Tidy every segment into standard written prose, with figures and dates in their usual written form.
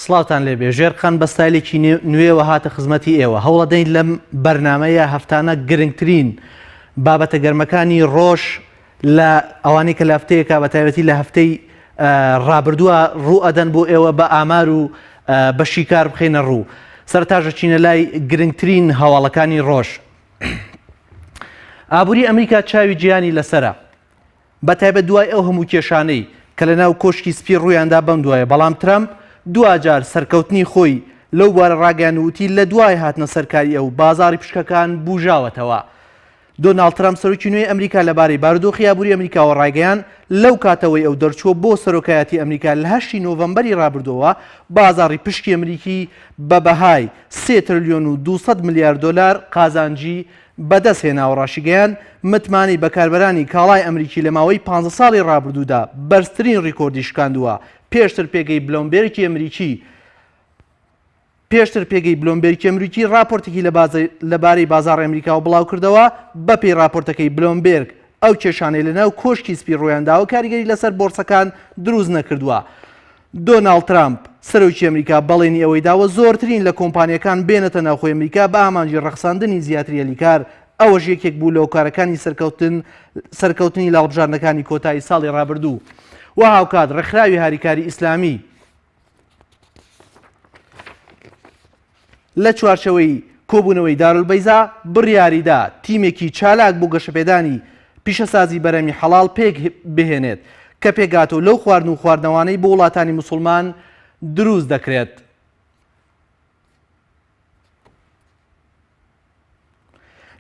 سڵاوتان لێبێ ژێرخان بە ستایلێکی نوێوە هاتە خزمەتی ئێوە هەوڵەدەین لەم بەرنامەیە هەفتانە گرنگترین بابەتە گەرمەکانی ڕۆژ لە ئەوانەی کە لە هەفتەیەکە بە تایبەتی لە هەفتەی ڕابردووە ڕوو ئەدەن بۆ ئێوە بە ئامار و بە شیکار بخێنە ڕوو سەرتاژە چینە لای گرنگترین هەواڵەکانی ڕۆژ. ئابووری ئەمریکا چاوی گیانی لەسرە بە تایبەت دوای ئەو هەموو کێشانەی کە لە ناو کۆشکی سپی ڕوویاندا بەم دوایە، بەڵام ترامپ دوجار سەرکەوتنی خۆی لەو بوارە ڕاگەیاندوتی لە دوای هاتنە سەرکاری ئەو بازاڕی پشکەکان بوژاوەتەوە. دۆناڵد ترامپ سەرۆکی نوێی ئەمریکا لەبارەی بارودۆخی ئابووری ئەمریکاوە ڕاگەیان لەو کاتەوەی ئەو دەرچووە بۆ سەرۆکایەتی ئەمریکا لە 8 نۆڤەمبەری ڕابردووە بازاڕی پشکی ئەمریکی بە بەهای 3 تریلیۆن و 200 میلیارد دلار قازانجی بەدەست هێناوە. ڕاشیگەیان متمانی بەکاربەرانی کاڵای ئەمریکی لە ماوەی 15 ساڵی ڕابردوودا بەرزترین ڕیکۆردی شکاندووە. پێشتر پێگەی بلۆمبێرکی ئەمریکی راپۆرتێکی لەبارەی بازاڕی ئەمریکاوە بڵاو کردەوە. بەپێی راپۆرتەکەی بلۆمبێرگ ئەو کێشانەی لەناو کۆشکی سپی ڕوویانداوە کاریگەری لەسەر بۆرسەکان دروست نەکردووە. دۆناڵد ترامپ سەرۆکی ئەمریکا بەڵێنی ئەوەی داوە زۆرترین لە کۆمپانیەکان بێنەتە ناوخۆی ئەمریکا بە ئامانجی ڕەخساندنی زیاتری هەلیکار. ئەوەش یەکێک بوو لە هۆکارەکانی سەرکەوتنی لاڵبژاردنەکانی کۆتایی ساڵی ڕابردوو. و هاوکات ڕێکخراوی هاریکاری ئیسلامی لە چوارچەوەی کۆبوونەوەی دارولبەیزا بڕیاریدا تیمێکی چالاک بۆ گەشەپێدانی پیشەسازی بەرەمی حەڵاڵ پێک بهێنێت کە پێگاتەوە لەو خواردن و خواردنەوانەی بۆ وڵاتانی موسڵمان دروست دەکرێت.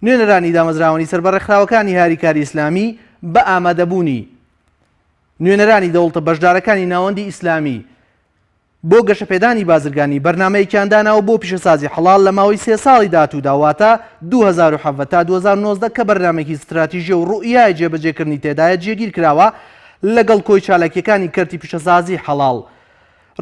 نوێنەرانی دامەزراوەنی سەر ڕێکخراوەکانی هاریکاری ئیسلامی بە ئامادەبوونی نوێنەرانی دەوڵەتە بەشدارەکانی ناوەندی ئیسلامی بۆ گەشەپێدانی بازرگانی بەرنامەیەکیان داناوە بۆ پیشەسازی حەڵاڵ لە ماوەی 3 ساڵی داهاتوودا 2007 تا 2019 کە بەرنامێکی استراتیژیە و ڕوئیای جێبەجێکردنی تێدایە جێگیر کراوە لەگەڵ کۆی چالاکیەکانی کەرتی پیشەسازی حەڵاڵ.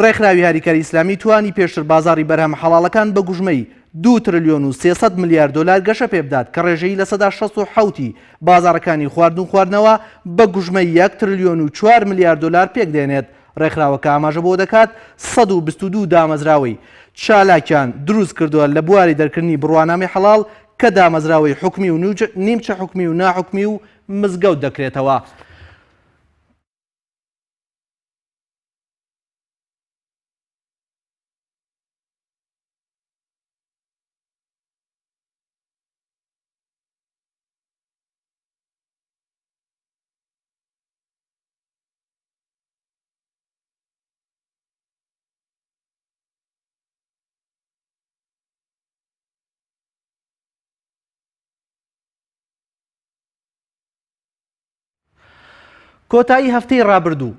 ڕێکخراوی هاریکاری ئیسلامی توانی پێشتر بازاڕی بەرهەم حەڵاڵەکان بە گوژمەی 2 تریلیۆن و 300 میلیارد دلار گەشە پێ بدات کە ڕێژەی لە 67 بازاڕەکانی خواردن و خواردنەوە بە گوژمەی 1 تریلیۆن و 4 میلیارد دلار پێک دێنێت. ڕێکخراوەکە ئاماژە بۆ دەکات 122 دامەزراوەی چالاکیان دروست کردووە لە بواری دەرکردنی بڕوانامی حەڵاڵ کە دامەزراوەی حکومی و نیمچە حکومی و ناحکومی و مزگەوت دەکرێتەوە. کۆتایی هەفتەی ڕابردوو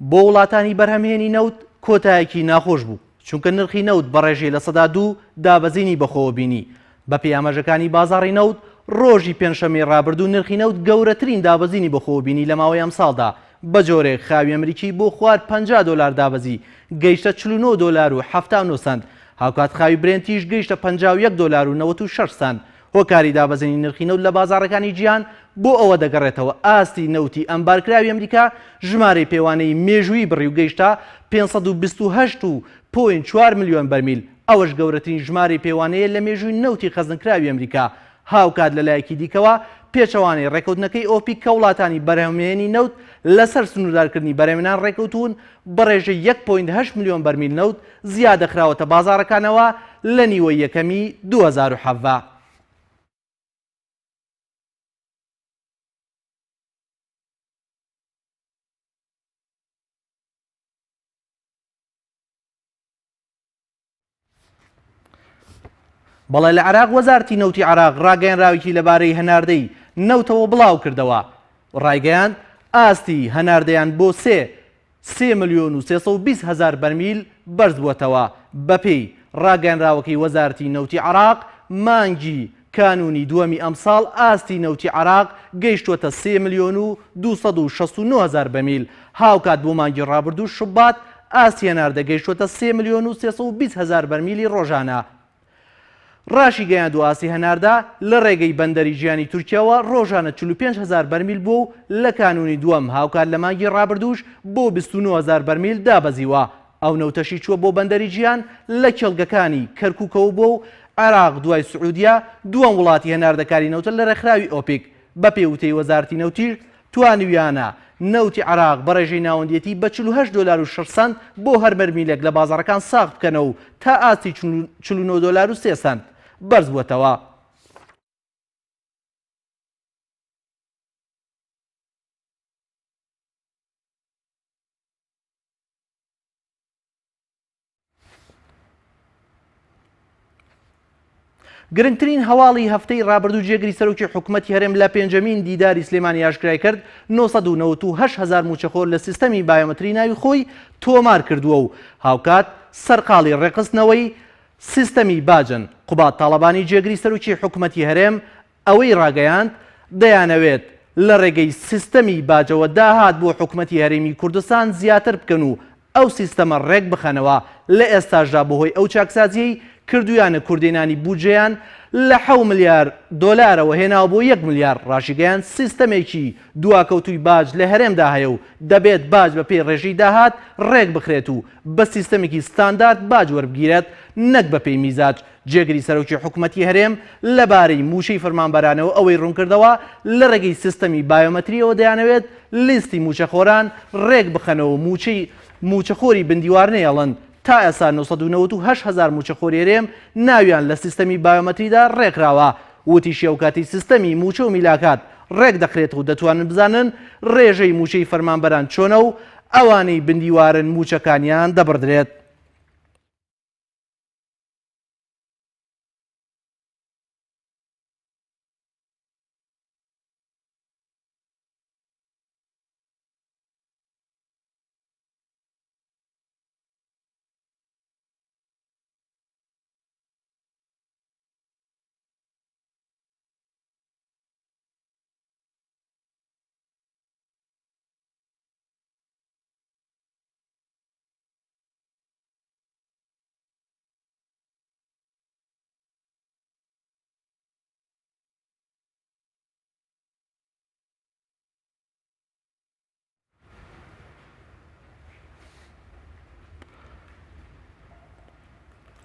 بۆ وڵاتانی بەرهەمهێنی نەوت کۆتایەکی ناخۆش بوو، چونکە نرخی نەوت بە ڕێژەی لە 2% دابەزینی بەخۆوە بینی. بە پێی ئاماژەکانی بازاڕی نەوت ڕۆژی پێنجشەممەی ڕابردوو نرخی نەوت گەورەترین دابەزینی بەخۆوە بینی لە ماوەی ئەم ساڵدا. بە جۆرێک خاوی ئەمریکی بۆ خوارد 50 دلار دابەزی گەیشتە 49 دلار و 79 سنت. هاوکات خاوی برێنتیش گەیشتە 51 دلار و 96 سنت. هۆکاری دابەزینی نرخی نەوت لە بازاڕەکانی جیهان بۆ ئەوە دەگەڕێتەوە ئاستی نەوتی ئەمبارکراوی ئەمریکا ژمارەی پێوانەی مێژووی بڕی و گەیشتە 528.4 میلیۆن بەرمیل. ئەوەش گەورەترین ژمارەی پێوانەیە لە مێژووی نەوتی خەزنکراوی ئەمریکا. هاوکات لەلایەکی دیکەوە پێچەوانەی ڕێکەوتنەکەی ئۆپیک کە وڵاتانی بەرهەمهێنی نەوت لەسەر سنووردارکردنی بەرهەمهێنان ڕێکەوتون بە ڕێژەی 1.8 میلیۆن بەرمیل نەوت زیادەخراوەتە بازاڕەکانەوە لە نیوەی یەکەمی 2017. بەڵێ لە عێراق وەزارەتی نەوتی عێراق ڕاگەیەنراوێکی لەبارەی هەناردەی نەوتەوە بڵاو کردەوە. ڕایگەیاند ئاستی هەناردەیان بۆ 3 ملیۆن و 320 هەزار بەرمیل بەرز بووەتەوە. بەپێی ڕاگەیەنراوەکەی وەزارەتی نەوتی عێراق مانگی کانونی دووەمی ئەمساڵ ئاستی نەوتی عێراق گەیشتووەتە 3 ملیۆن و 269 هەزار بەرمیل. هاوکات بۆ مانگی ڕابردوو شوبات ئاستی هەناردە گەیشتووەتە 3 ملیۆن و 320 هەزار بەرمیلی ڕۆژانە. ڕاشی گەیاندوو ئاستی هەناردا لە ڕێگەی بەندەری ژیانی تورکیاوە ڕۆژانە 45 هەزار بەرمیل بوو لە کانونی دووەم. هاوکات لە مانگی ڕابردووش بۆ 29 هەزار بەرمیل دابەزیوە. ئەو نەوتەشی چووە بۆ بەندەری جیهان لە کێڵگەکانی کەرکووکەوە بۆ و عێراق دوای سعودیا دووەم وڵاتی هەناردەکاری نەوتە لە ڕێکخراوی ئۆپێک بە پێوتەی وەزارەتی نەوتیر توانیویانە نەوتی عێراق بە ڕێژەی ناوەندیەتی بە 48 دلار و 6 سنت بۆ هەر مەرمیلێک لە بازاڕەکان ساغ بکەنەوە تا ئاستی 49 دلار و 3 سنت بەرز بووەتەوە. گرنگترین هەواڵی هەفتەی ڕابردوو جێگری سەرۆکی حکوومەتی هەرێم لە پێنجەمین دیداری سلێمانی ئاشکرای کرد 998,000 موچەخۆر لە سیستەمی بایۆمەتری ناوی خۆی تۆمار کردووە و هاوکات سەرقاڵی ڕێکخستنەوەی سیستەمی باجن. قوبات تاڵەبانی جێگری سەرۆکی حکوومەتی هەرێم ئەوەی ڕاگەیاند دەیانەوێت لە ڕێگەی سیستەمی باجەوە داهات بۆ حکوومەتی هەرێمی کوردستان زیاتر بکەن و ئەو سیستەمە ڕێک بخەنەوە. لە ئێستاشدا بەهۆی ئەو چاکسازیەی کردویانە کوردێنانی بودجەیان لە 7 ملیار دۆلارەوە هێناوە بۆ 1 ملیار ڕاشیگەیان سیستەمێکی دواکەوتوی باج لە هەرێمدا هەیە و دەبێت باج بە پێی ڕێژەی داهات ڕێک بخرێت و بە سیستەمێکی ستاندارد باج وەربگیرێت نەک بە پێی میزاج. جێگری سەرۆکی حکوومەتی هەرێم لەبارەی موچەی فەرمانبەرانەوە ئەوەی ڕوونکردەوە لە ڕێگەی سیستەمی بایۆمەتریەوە دەیانەوێت لیستی موچەخۆران ڕێک بخەنەوە موچەخۆری بندیوار نێڵن. تا ئێستا 998,000 موچەخۆری هەرێم ناویان لە سیستەمی بایۆمەتریدا ڕێکراوە. وتی شێوکاتی سیستەمی موچە و میلاکات ڕێک دەخرێت و دەتوانن بزانن ڕێژەی موچەی فەرمانبەران چۆنە و ئەوانەی بندیوارن موچەکانیان دەبڕدرێت.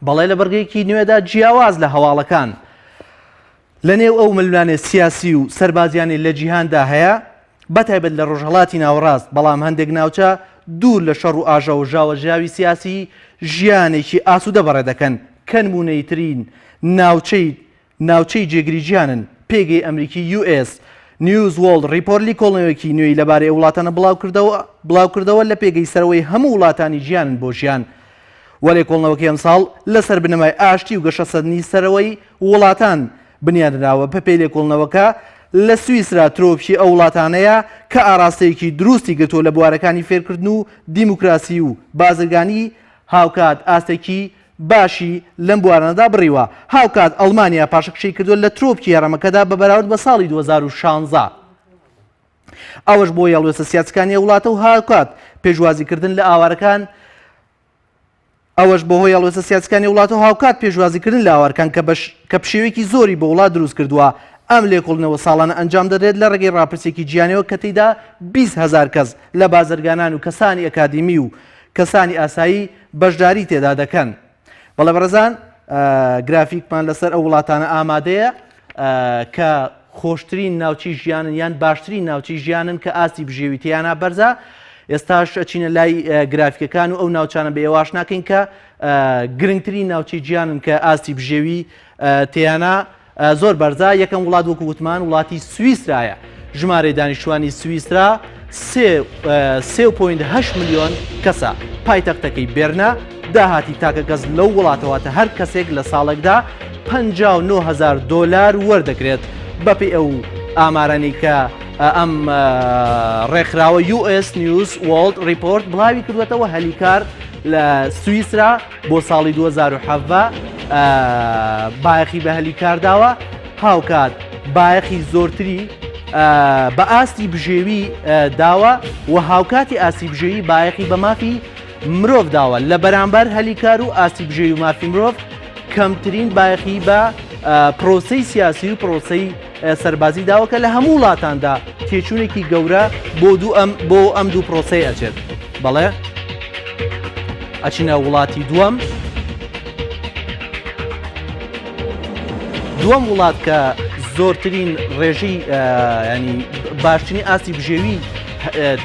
بەڵێ لە بەرگەیەکی نوێدا جیاواز لە هەواڵەکان لە نێو ئەو ملوانێ سیاسی و سەربازیانی لە جیهاندا هەیە بەتایبەت لە ڕۆژهەڵاتی ناوەڕاست بەڵام هەندێک ناوچە دوور لە شەڕ و ئاژە و ژاوەژاوی سیاسی ژیانێکی ئاسوودە بەڕێ دەکەن کە نمونەیترین ناوچەی جێگری گیانن. پێگەی ئەمریکی US نیوز وۆڵد ریپۆرتی کۆڵنەوەیەکی نوێی لەبارەی وڵاتانە بڵاو کردەوە لە پێگەی سەرەوەی هەموو وڵاتانی ژیانن بۆ ژیان. وەلێ کۆڵنەوەکی ئەمساڵ لەسەر بنەمای ئاشتی و گەشەسەدنی سەرەوەی وڵاتان بنیادراوە. پێی لێکۆڵنەوەکە لە سویسرا ترۆپشی ئەو وڵاتانەیە کە ئاراستەیەکی دروستی گرتووە لە بوارەکانی فێرکردن و دیموکراسی و بازرگانی هاوکات ئاستێکی باشی لەم بوارانەدا بڕیوە. هاوکات ئەڵمانیا پاشەکشەی کردووە لە ترۆپکی هەرەمەکەدا بە بەراورد بە ساڵی 2016. ئەوەش بۆ هێڵوێستە سیاسەکانی وڵاتە و هاوکات پێشوازیکردن لە ئاوارەکان ئەوەش بەهۆی هەڵوێستە سیاسەکانی وڵاتە و هاوکات پێشوازیکردن لە ئاوارەکان کە پشێوەیەکی زۆری بە وڵات دروست کردووە. ئەم لێکۆڵنەوە ساڵانە ئەنجام دەدرێت لە ڕێگەی ڕاپرسێکی جیهانیەوە کە تێیدا 20,000 کەس لە بازرگانان و کەسانی ئەکادیمی و کەسانی ئاسایی بەشداری تێدا دەکەن. بەڵێ بەڕێزان گرافیکمان لەسەر ئەو وڵاتانە ئامادەیە کە خۆشترین ناوچەی ژیانن یان باشترین ناوچەی ژیانن کە ئاستی بژێویتیانە بەرزە. ئێستاش ئەچینە لای گرافیکەکان و ئەو ناوچانە بە ئێواش ناکەین کە گرنگترین ناوچەی گیانن کە ئاستی بژێوی تیانە زۆر بەرزە. یەکەم وڵات وەکو وتمان وڵاتی سویسرایە. ژمارەی دانیشتوانی سویسرا 3.8 ملیۆن کەسە. پایتەختەکەی بێرنە داهاتی تاکە کەس لەو وڵاتەوەتە هەر کەسێک لە ساڵێکدا 59,000 دۆلار وەردەگرێت بەپێی ئەو ئامارانی کە ئەم ڕێکخراوە US نیوز وۆڵد ریپۆرت بڵاوی کردوێتەوە. هەلیکار لە سویسرا بۆ ساڵی 2017 بایەخی بە هەلیکار داوە. هاوکات بایەخی زۆرتری بە ئاستی بژێوی داوە و هاوکاتی ئاسی بژێوی بایەخی بە مافی مرۆڤ داوە. لە بەرامبەر هەلیکار و ئاسی بژێوی و مافی مرۆڤ کەمترین بایەخی بە پرۆسەی سیاسی و پرۆسەی سەربازی داوە کە لە هەموو وڵاتاندا تێچوونێکی گەورە بۆ ئەم دوو پرۆسەی ئەچێت. بەڵێ ئەچینە وڵاتی دووەم وڵات کە زۆرترین ڕێژەی ینی باشترین ئاستی بژێوی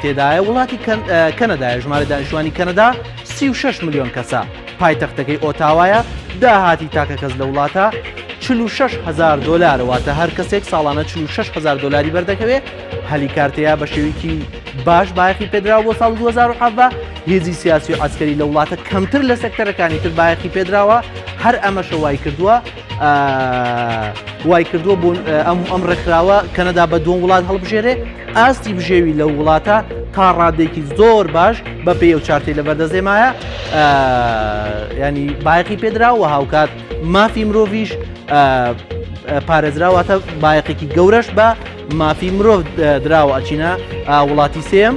تێدایە وڵاتی کەنەدایە. ژمارە دانیشتوانی کەنەدا 36 ملیۆن کەسە. پایتەختەکەی ئۆتاوایە. داهاتی تاکە کەس لە وڵاتە 46,000 دلار، واتە هەر کەسێک ساڵانە 46,000 دلاری بەردەکەوێت. هەلیکارتەیە بە شێوەیەکی باش بایەخی پێدراوە بۆ ساڵ 2017. هێزی سیاسی و عسکەری لە وڵاتە کەمتر لە سەکتەرەکانی تر بایەخی پێدراوە. هەر ئەمەشە وای کردووە بۆ ئەم ڕێکخراوە کەنەدا بە دووەم وڵات هەڵبژێرێ. ئاستی بژێوی لە وڵاتە تا ڕادێکی زۆر باش بە پێی و چارتەی لە بەردەستێمایە ینی بایەخی پێدراوە. هاوکات مافی مرۆڤیش پارێزراواتە بایەقێکی گەورەش بە مافی مرۆڤ دراوە. ئەچینە وڵاتی سێم.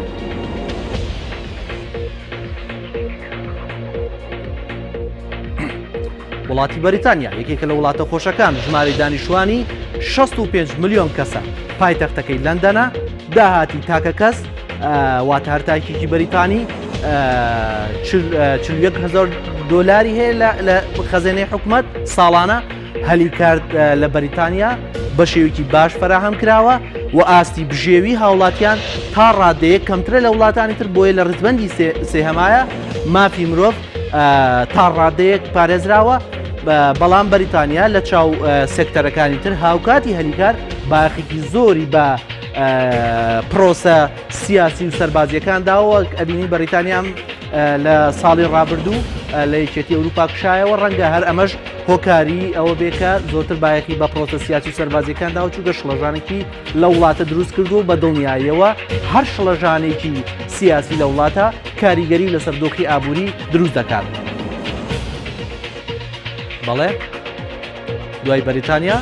وڵاتی بەریتانیا یەکێکە لە وڵاتە خۆشەکان. ژمارەی دانیشتوانی 65 ملیۆن کەسە. پایتەختەکەی لەندەنە. داهاتی تاکە کەس واتە هەرتاکێکی بەریتانی 41,000 دلاری هەیە لە خەزانەی حکوومەت ساڵانە. هەلیکارد لە بەریتانیا بە شێوەیەکی باش فراهەم کراوە و ئاستی بژێوی هاوڵاتیان تا ڕادەیەک کەمترە لە وڵاتانی تر بۆیە لە ڕزبەندی سێهەمایە مافی مرۆڤ تا ڕادەیەک پارێزراوە. بەڵام بەریتانیا لە چاو سێکتەرەکانی تر هاوکاتی هەلیکار باخێکی زۆری بە پرۆسە سیاسی و سەربازیەکان داوە. ئەبینی بەریتانیام لە ساڵی ڕابردوو لە یەکێتی ئەوروپا کشایەوە. ڕەنگە هەر ئەمەش هۆکاری ئەوە بێکە زۆرتر بایەخی بە پرۆسە سیاسی و سەربازیەکان داوە چووکە شڵەژانێکی لە وڵاتە دروست کردو بە دڵنیاییەوە هەر شڵەژانێکی سیاسی لە وڵاتە کاریگەری لەسەر دۆخی ئابووری دروست دەکات. بەڵێ دوای بەریتانیا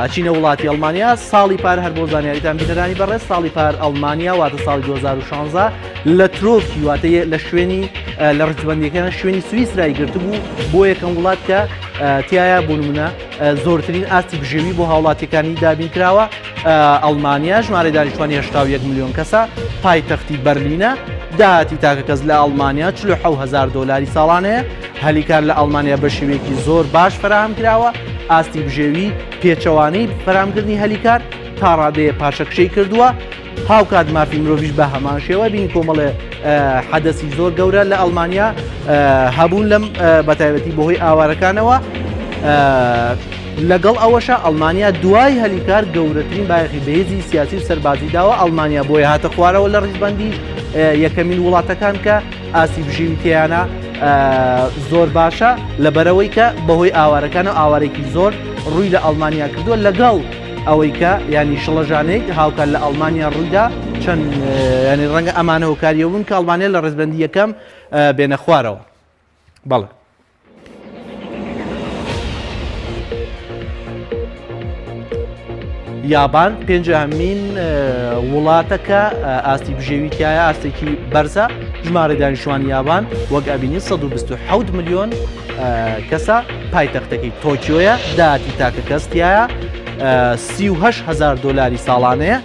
ئەچینە وڵاتی ئەڵمانیا. ساڵی پار هەر بۆ زانیاریتان بینەرانی بەڕێز ساڵی پار ئەڵمانیا واتە ساڵی 2016 لە ترۆکی واتە لە شوێنی لە ڕجبندیەکان شوێنی سوئیسرای گرتبوو بۆ یەکەم وڵات کە تایە بۆ نمونە زۆرترین ئاستی بژێوی بۆ هاوڵاتیەکانی دابین کراوە. ئەڵمانیا ژمارەی دانیشتوانی 81 ملیۆن کەسە. پایتەختی بەرلینە. داهاتی تاکە کەس لە ئەڵمانیا 47,000 دلاری ساڵانەیە. هەلیکار لە ئەڵمانیا بە شێوەیەکی زۆر باش فراهم کراوە. ئاستی بژێوی پێچەوانەی فراهمکردنی هەلیکار تا ڕادەیە پاشەکشەی کردووە. هاوکات مافی مرۆڤیش بە هەمان شێوە بین کۆمەڵێ حەدەسی زۆر گەورە لە ئەڵمانیا هەبوون لەم بەتایبەتی بەهۆی ئاوارەکانەوە. لەگەڵ ئەوەشە ئەڵمانیا دوای هەلیکار گەورەترین بایەخی بەهێزی سیاسی و سەربازی داوە. ئەڵمانیا بۆیە هاتە خوارەوە لە ڕیزبەندی یەکەمین وڵاتەکان کە ئاستی بژێوی تیانە زۆر باشە لەبەرەوەی کە بەهۆی ئاوارەکانە ئاوارێکی زۆر ڕووی لە ئەڵمانیا کردووە لەگەڵ ئەوەی کە ینی شڵەژانەیە هاوکات لە ئەڵمانیا ڕوویدا چەند ینی ڕەنگە ئەمانە هۆکاریە بوون کە ئەڵمانیا لە ڕێزبەندی یەکەم بێنە خوارەوە. بەڵێ یابان پێنجەهەمین وڵاتەکە ئاستی بژێوی تایە ئاستێکی بەرزە. ژمارە دانیشتوانی یابان وەک ئەبینی 127 ملیۆن کەسە. پایتەختەکەی تۆکیۆیە. داهاتی تاکە کەس تایە 38,000 دلاری ساڵانەیە.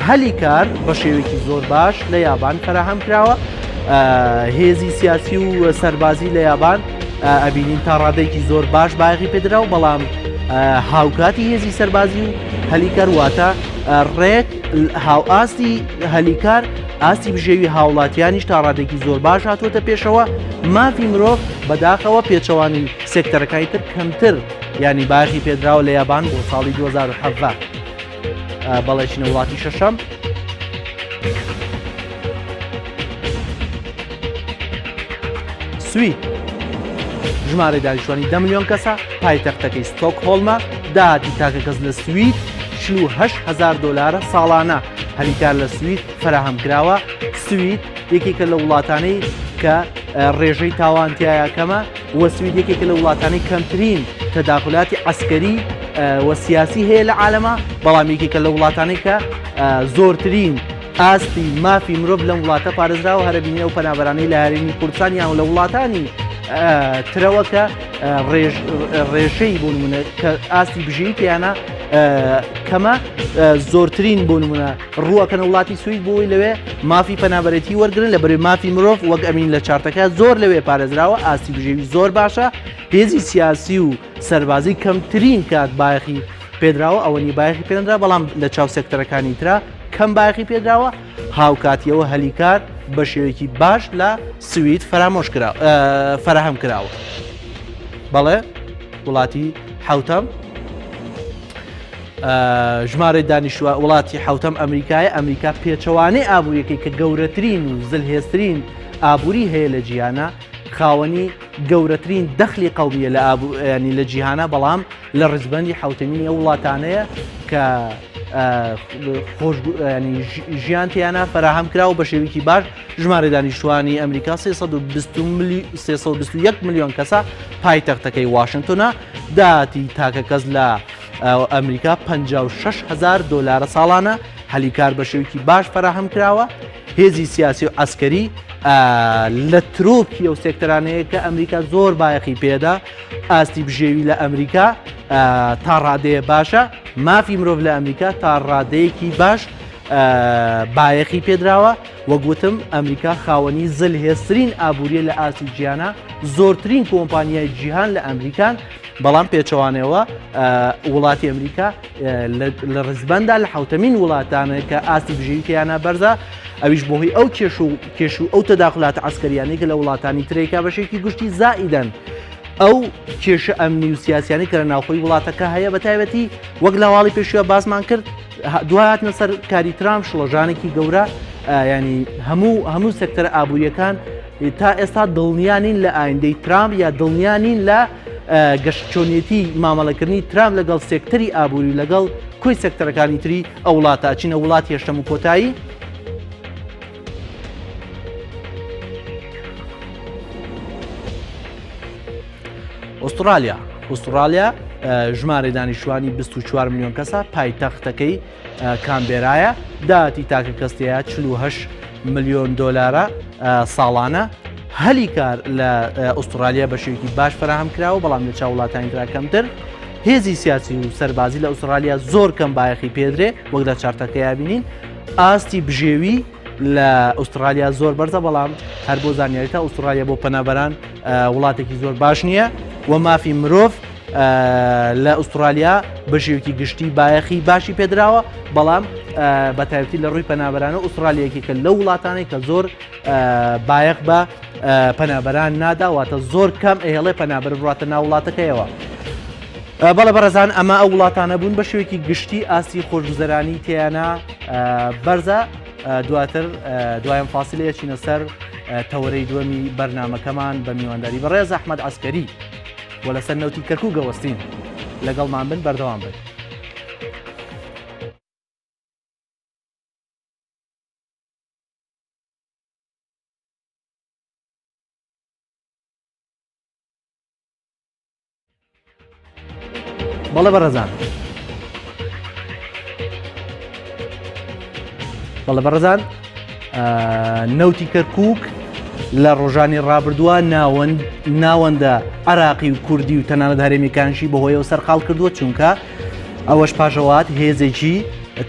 هەلیکار بە شێوەیەکی زۆر باش لە یابان فراهەم کراوە. هێزی سیاسی و سەربازی لە یابان ئەبینین تا ڕادێکی زۆر باش بایەخی پێدراوە. بەڵام هاوکاتی هێزی سەربازی و هەلیکار واتە ڕێک هاوئاستی هەلیکار ئاستی بژێوی هاوڵاتیانیش تا ڕادێکی زۆر باش هاتوۆتە پێشەوە. مافی مرۆڤ بەداخەوە پێچەوانی سێکتەرەکانی تر کەمتر ینی بایەخی پێدراوە لە یابان بۆ ساڵی 2017. بەڵێچینە وڵاتی شەشەم. سوید ژمارەی دانیشتوانی 10 ملیۆن کەسە. پایتەختەکەی ستۆکهۆڵمە. داهاتی تاکە کەس لە سوید 48,000 دلارە ساڵانە. هەلیکار لە سوید فراهەم کراوە. سوید یەکێکە لە وڵاتانەی کە ڕێژەی تاوانتیایە کەمە وە سوید یەکێکە لە وڵاتانەی کەمترین تەداخلاتی عەسکەری وە سیاسی هەیە لە عالەمە. بەڵام یەکێکە لە وڵاتانەی کە زۆرترین ئاستی مافی مرۆڤ لەم وڵاتە پارێزراوە. هەرە بینە و پەنابەرانەی لە هەرێمی کوردستان یان لە وڵاتانی ترەوە کە ڕێژەی بۆ نمونە کە ئاستی بژێوی تیانە کەمە زۆرترین بۆ نمونە ڕووەکەنە وڵاتی سوید بۆی لەوێ مافی پەنابەرێتی وەرگن لە بەرەوەی مافی مرۆڤ وەک ئەمین لە چارتەکە زۆر لەوێ پارێزراوە ئاستی بژێوی زۆر باشە هێزی سیاسی و سەربازی کەمترین کات بایەخی پێدراوە ئەوەنی بایەخی پێدرا بەڵام لە چاو سێکتەرەکانی ترا کەم بایەخی پێدراوە هاوکاتیەوە هەلیکار بە شێوەیەکی باش لە سوید فەراهەم کراوە بەڵێ وڵاتی حوتەم ژمارە دانیشتووە وڵاتی حوتەم ئەمریکایە ئەمریکا پێچەوانەی ئابوووریەکەی کە گەورەترین و زلهێزترین ئابووری هەیە لە جیهانە خاوەنی گەورەترین دەخلی قەومیە لە ینی لە جیهانە بەڵام لە ڕزبەندی حوتەمینی ئەو وڵاتانەیە کە ژیان تیانە فراهەم کراوە بە شێوەیەکی باش ژمارە دانیشتوانی ئەمریکا 321 میلیۆن کەسە پایتەختەکەی واشنگتۆنە داهاتی تاکە کەس لە ئەمریکا 56,000 دۆلارە ساڵانە هەلیکار بە شێوەیەکی باش فراهەم کراوە هێزی سیاسی و عسکەری لە ترۆکی ئەو سێکتەرانەیە کە ئەمریکا زۆر بایەخی پێدا ئاستی بژێوی لە ئەمریکا تا ڕادەیە باشە مافی مرۆڤ لە ئەمریکا تا ڕادەیەکی باش بایەخی پێدراوە وەگوتم ئەمریکا خاوەنی زلهێزترین ئابووریە لە ئاستی جیهانە زۆرترین کۆمپانیای جیهان لە ئەمریکان بەڵام پێچەوانەوە وڵاتی ئەمریکا لە ڕزبەندا لە حوتەمین وڵاتانە کە ئاستی بژێوییانە بەرزە ئەویش بۆهی ئەو کێش و ئەو تەداخلاتە عسکەریانەی کە لە وڵاتانی ترێکا بەشێکی گشتی زائیدەن ئەو کێشە ئەمنی و سیاسیانی کە لە ناوخۆی وڵاتەکە هەیە بە تایبەتی وەک لە واڵی پێشوە باسمان کرد دوای هاتنە سەر کاری ترامپ شڵەژانێکی گەورە ینی هەموو سێکتەرە ئابوووریەکان تا ئێستا دڵنیانین لە ئایندەی ترامپ یا دڵنیانین لە گەشتچۆنیەتی مامەڵەکردنی ترامپ لەگەڵ سێکتەری ئابووری لەگەڵ کۆی سێکتەرەکانی تری ئەو وڵاتە چینە وڵاتی هێشتەم و کۆتایی ئوسترالیا ژمارە دانیشتوانی 24 میلیۆن کەسە پایتەختەکەی کامبێرایە داهاتی تاکە کەستەیە 48 میلیۆن دۆلارە ساڵانە هەلیکار لە ئوسترالیا بە شێوەیەکی باش فراهەم کراوە بەڵام لە چاو وڵاتانی ترا کەمتر هێزی سیاسی و سەربازی لە ئوسترالیا زۆر کەم بایەخی پێدرێ وەک لە چارتەکەیا بینین ئاستی بژێوی لە ئوسترالیا زۆر بەرزە بەڵام هەر بۆ زانیاریتە ئوسترالیا بۆ پەنابەران وڵاتێکی زۆر باش نییە و مافی مرۆڤ لە ئوسترالیا بە شێوەیەکی گشتی بایەخی باشی پێدراوە بەڵام بە تایبەتی لە ڕووی پەنابەرانە ئوسترالیەکێکە لە وڵاتانەی کە زۆر بایەخ بە پەنابەران ناداواتە زۆر کەم ئێڵێ پەنابەر بڕاتە ناو وڵاتەکەیەوە بەڵە بەڕێزان ئەمە ئەو وڵاتانە بوون بە شێوەیەکی گشتی ئاستی خۆشگوزەرانی تیانە بەرزە دواتر دوایم فاسیلەیە چینە سەر تەورەی دووەمی بەرنامەکەمان بە میوانداری بەڕێز ئەحمەد عەسکەری و لەسەر نەوتی کەرکووک گەوەستین لەگەڵمان بن بەردەوام بن. بەڵێ بەڕێزان نەوتی کەرکووک لە ڕۆژانی ڕابردووە ناوەندە عراقی و کوردی و تەنانەت هەرێمیەکانشی بەهۆیەوە سەرقاڵ کردووە چونکە ئەوەش پاشەوات هێزێکی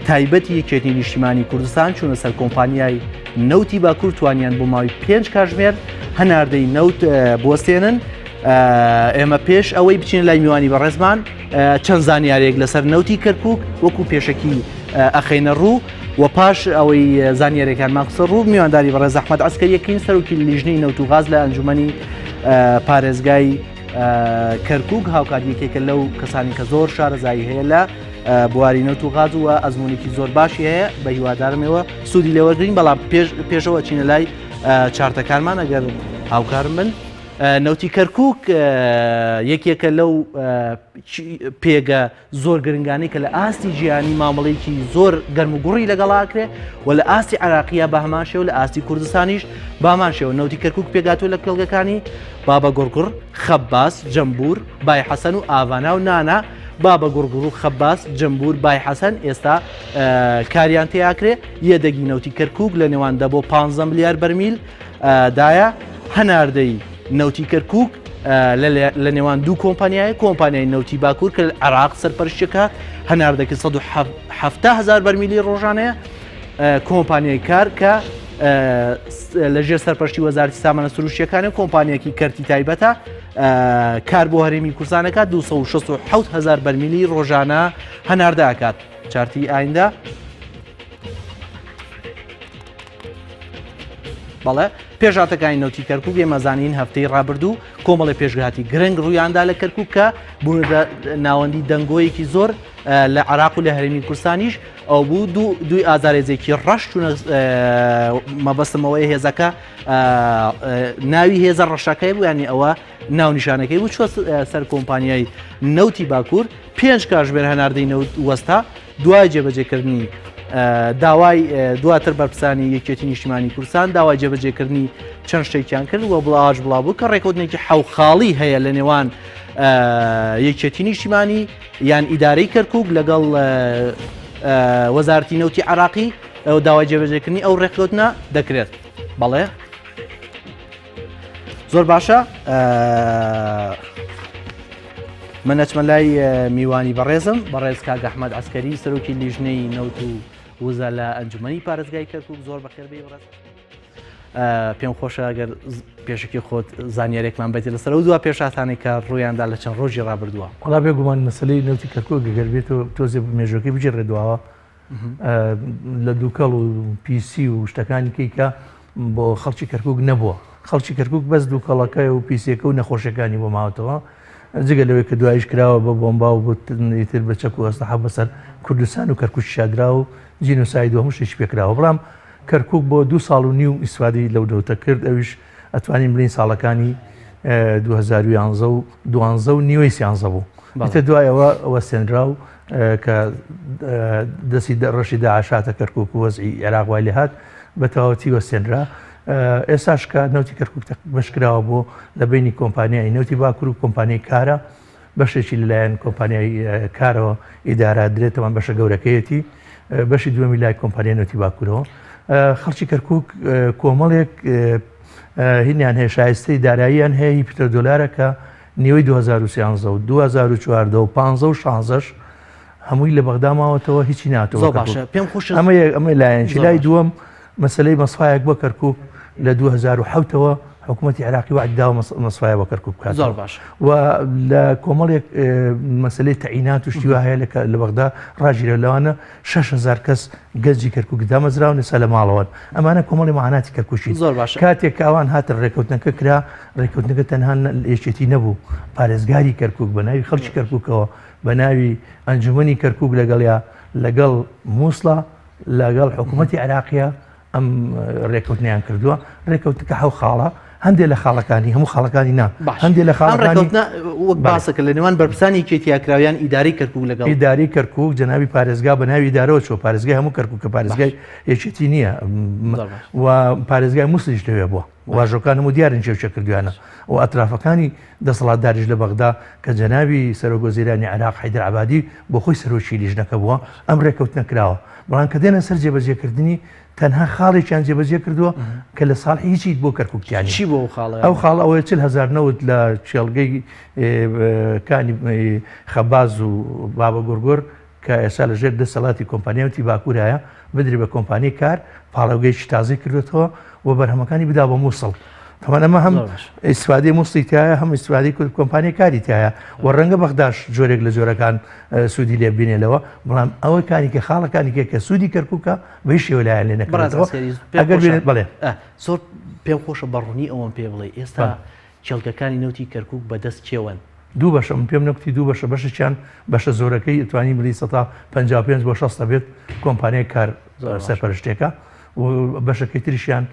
تایبەتی یەکێتی نیشتیمانی کوردستان چوونە سەر کۆمپانیای نەوتی باکوور توانیان بۆ ماوەی 5 کاتژمێر هەناردەی نەوت بوەستێنن ئێمە پێش ئەوەی بچین لای میوانی بەڕێزمان چەند زانیارێک لەسەر نەوتی کەرکووک وەکو پێشەکی ئەخەینە ڕوو و پاش ئەوەی زانیارێکان ماقسە ڕوو میوانداری بەڕێز ئەحمەد عەسکەریەکەین سەرۆکی لیژنەی نەوت و غاز لە ئەنجومەنی پارێزگای کەرکووک هاوکاریەکێکە لەو کەسانی کە زۆر شارەزایی هەیە لە بواری نەوت و غاز و ئەزمونێکی زۆر باشی هەیە بە هیوادارمەوە سوودی لێوەرگرین بەڵام پێشەوە چینە لای چارتەکانمان ئەگەر هاوکارم بن نەوتی کەرکووک یەکێکە لەو پێگە زۆر گرنگانەی کە لە ئاستی ژیانی مامەڵەیەکی زۆر گەرم و گوڕی لەگەڵاکرێ و لە ئاستی عراقیە بە هەمان شێوە لە ئاستی کوردستانیش بامان شێوە نەوتی کەرکووک پێگاتوە لە کڵگەکانی بابە گۆڕگوڕ خەباس جەمبور بای حەسەن و ئاڤانا و نانا بابە گۆڕگوڕ و خەباس جەمبور بای حەسەن ئێستا کاریان تیاکرێ یەدەگی نەوتی کەرکووک لە نێوان 10 بۆ 15 ملیار بەرمیل دایە هەناردەی نەوتی کەرکووک لە نێوان دوو کۆمپانیای نەوتی باکوور کە عێراق سەرپەرشتەکە هەناردەکە 170,000 بەرمیلی ڕۆژانەیە، کۆمپانیای کار کە لەژێر سەرپەرشتی وەزارەتی سامانە سروشتیەکانی کۆمپانیەکی کەرتی تایبەتە کار بۆ هەرێمی کوردستانەکە 267,000 بەرمیلی ڕۆژانە هەناردەکات. چارتی ئایندا بەڵێ پێشاتەکانی نەوتی کەرکووک ئێمەزانین هەفتەی ڕابردوو کۆمەڵی پێشگاتی گرنگ ڕوویاندا لە کەرکووک کە بوونە ناوەندی دەنگۆیەکی زۆر لە عێراق و لە هەرێمی کوردستانیش ئەو بوو دوی ئازارێزێکی ڕەش چوونە مەبەستمەوەی هێزەکە ناوی هێزە ڕەشەکەی بوو، ینی ئەوە ناونیشانەکەی بوو چوە سەر کۆمپانیای نەوتی باکوور 5 کاتژمێر هەناردەی نەوت وەستا دوای جێبەجێکردنی داوای دواتر بەرپرسانی یەکێتی نیشتیمانی کوردستان داوای جێبەجێکردنی چەند شتێکیان کرد وە بڵاوش بڵاو کە ڕێکوتنێکی حەوخاڵی هەیە لە نێوان یەکێتی نیشتیمانی یان ئیدارەی کەرکووک لەگەڵ وەزارەتی نەوتی عێراقی داوای جێبەجێکردنی ئەو ڕێکوتنە دەکرێت. بەڵێ زۆر باشە، من ئەچمە لای میوانی بەڕێزم بەڕێز کاک ئەحمەد عەسکەری سەرۆکی لیژنەی نەوت و وزە لە ئەنجومەنی پارێزگای کەرکووک. زۆر بەخێر بێ بەڕێز، پێم خۆشە ئەگەر پێشکی خۆت زانیارێکمان بێت لەسەر ئەو دووە پێشاتانەی کە ڕوویاندا لە چەند ڕۆژی ڕابردووە. وڵا بێگومان مەسەلەی نەوتی کەرکووک گەگەر بێتەوە تۆزێ مێژوەکەی بجێڕێدواوە لە دووکەڵ و پیسی و شتەکانی کەیکە بۆ خەڵکی کەرکووک نەبووە. خەڵکی کەرکووک بەس دووکەڵەکە و پیسەکە و نەخۆشیەکانی بۆ ماوەتەوە جگە لەوەی کە دوایش کراوە بە بۆمبا و بۆتر بە چەک و ئەستەحا بەسەر کوردستان و کەرکووک شادرا و جینۆساید و هەموو شتێکی پێکراوە. بەڵام کەرکووک بۆ 2 ساڵ و نیو ئیسفادەی لەو دەوتە کرد، ئەویش ئەتوانین بڵین ساڵەکانی 2011 و 12 و نیوەی سیانزە بوو. ئیتر دوایەوە ئەوە سێنرا و کە دەستی ڕەشی داعشاتە کەرکووک و وەزعی عێراق وای لێ هات بە تەواوەتی وەسێنرا. ئێستاش کە نەوتی کەرکووک بەشکراوە بۆ لە بینی کۆمپانیای نەوتی باکوور و کۆمپانیای کارە، بەشێکی لەلایەن کۆمپانیای کارەوە ئیدارە درێتەوە بەشە گەورەکەیەتی، بەشی دووەمی لای کۆمپانیای نەوتی باکوورەوە. خەڵکی کەرکووک کۆمەڵێک هینیان هەیە شایستەی داراییان هەیە هی پێترۆدۆلارە کە نیوەی 2013 و 2014 و 15 و 16 هەمووی لە بەغدا ماوەتەوە هیچی ناتەوە. ئەمە لایەنشی لای دووەم مەسلەی مەسفایەک بۆ کەرکووک لە 2007ەوە حکوومەتی عێراقی وعدداوە مەسفایە بۆ کەرکووک بکات. زۆر باش و لە کۆمەڵێک مەسلەی تەعینات و شتیوا هەیە لە بەغدا ڕاژیرە لەوانە 6,000 کەس گەنجی کەرکووک دامەزراون نسا لە ماڵەوەن. ئەمانە کۆمەڵی معاناتی کەرکووشی. زۆر باش کاتێک کاوان هاتن ڕێکەوتنەکە کرا، ڕێکەوتنەکە تەنها یەکێتی نەبوو، پارێزگاری کەرکووک بە ناوی خەڵکی کەرکووکەوە بە ناوی ئەنجومەنی کەرکووک لەگەڵ مووسڵە لەگەڵ حکوومەتی عێراقیە ئەم ڕێکەوتنیان کردووە. ڕێکەوتنەکە حەو خاڵە، هەندێک لە خاڵەکانی هەموو خاڵەکانی نا هەندێک لە خاڵەکانی وەک باسەکە لە نێوان بەرپرسانی کێتیاکراویان ئیداری کەرکووک لەگەڵ ئیداری کەرکووک جەناوی پارێزگا بە ناوی ئیدارەوە چۆ پارێزگای هەموو کەرکووک کە پارێزگای یەکێتی نییە و پارێزگای مووسڵیش لەوێ بووە، واژۆکان هەموو دیارن چێوچە کردویانە و ئەطرافەکانی دەسەڵاتداریش لە بەغدا کە جەناوی سەرۆکوەزیرانی عێراق حەیدەر عەبادی بۆ خۆی سەرۆکی لیژنەکە بووە ئەم ڕێکەوتنە کراوە. بەڵام کە دێنە سەر جێبەجێکردنی تەنها خاڵێکیان جێبەجێ کردووە کە لە ساڵ هیچی بۆ کەرکووکیانی چی بۆ خاڵ ئەو خاڵ ئەوەیە 40,000 نەوت لە چێڵگەی کانی خەباز و بابە گۆرگۆر کە ئێستا لەژێر دەسەڵاتی کۆمپانیاوتی باکوورایە بدرێ بە کۆمپانی کار پاڵەوگەیشی تازی کردوێتەوە و بەرهەمەکانی بدا بە مووسڵ. تەمان ئەمە هەم ئیسفادەی مووسڵی تایە هەم ئیسفادەی کۆمپانیای کاری تایە و ڕەنگە بەغداش جۆرێک لە جۆرەکان سوودی لێ بینێنەوە. بەڵام ئەوە کارێکە خاڵەکانێکە کە سوودی کەرکووکە بەهیچ شێوە لایەن لێ نەکرێتەوە. ئەگەر بێنێت بڵێ زۆر پێم خۆشە بەڕوونی ئەوەم پێ بڵێ ئێستا چێڵگەکانی نەوتی کەرکووک بەدەست چێوەن. دوو بەشە پێم نەکتی دوو بەشە بەشێکیان بەشە زۆرەکەی ئەتوانی بڵی 55 بۆ 60 بێت کۆمپانیای کار سەرپەرشتێکە و بەشەکەی تریشیان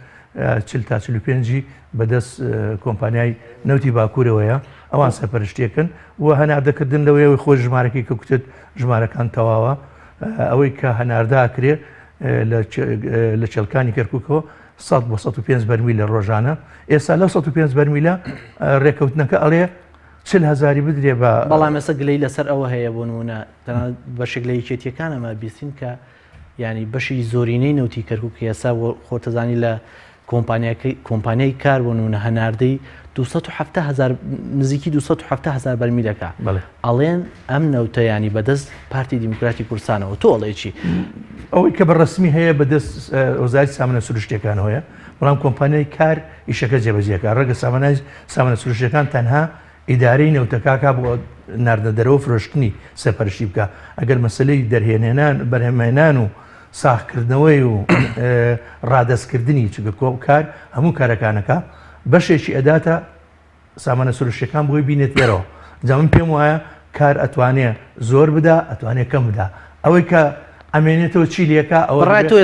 40 تا 45 بەدەست کۆمپانیای نەوتی باکوورەوەیە ئەوان سەرپەرشتێکن و هەناردەکردن لەوەیەوەی خۆش ژمارەکەی کە کوتت ژمارەکان تەواوە ئەوەی کە هەنارداکرێ لە چێلکانی کەرکووکەوە 100 بۆ 105 بەرمیل لە ڕۆژانە. ئێستا لەو 105 بەرمیلە ڕێکەوتنەکە ئەڵێ 40,000 بدرێ بە بەڵام ئێستا گلەی لەسەر ئەوە هەیە بۆ نمونە بەشێک لە یەکێتیەکانەمە بیستین کە ینی بەشی زۆرینەی نەوتی کەرکووک ئێستا خۆتەزانی لە کۆمپانیای کار بۆ نمونە هەناردەی 270,000 نزیکی 270,000 بەرمیلەکە ئەڵێن ئەم نەوتەیانی بەدەست پارتی دیموکراتی کوردستانەوە تۆ ئەڵێ چی؟ ئەوەی کە بەڕسمی هەیە بەدەست وەزارەتی سامانە سروشتیەکانەوەیە، بەڵام کۆمپانیای کار ئیشەکە جێبەجێکە. ڕەگە سامانە سروشتیەکان تەنها ئیدارەی نەوتەکاکە بۆ ناردە دەرەوە فرۆشتنی سەرپەرشتی بکە. ئەگەر مەسلەی دەرهێنێنان بەرهەمهێنان و ساختکردنەوەی و ڕادەستکردنی چگە کار هەموو کارەکانەکە بەشێکی ئەداتە سامانە سروشتیەکان بۆی بینێت لێرەوە. جا من پێم وایە کار ئەتوانێت زۆر بدا ئەتوانێت کەم بدا. ئەوەی کە ئەمێنێتەوە چی لێکە ئەوە ڕای تۆ